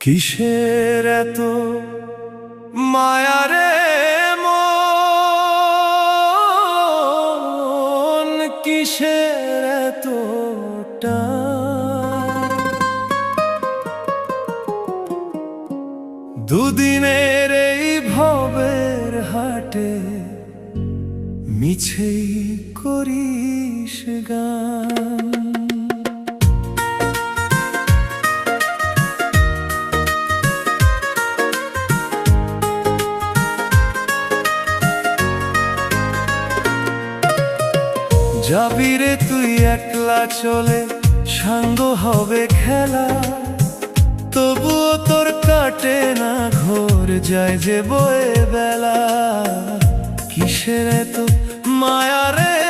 কিসের এত মায়া রে মন, কিসের এত টান? দুদিনের এই ভবের হাটে মিছেই করিস গান। যাবি রে তুই একলা চলে, সাঙ্গ হবে খেলা, তবুও তোর কাটে না ঘোর, যায় যে বয়ে বেলা। কিসের এত মায়া রে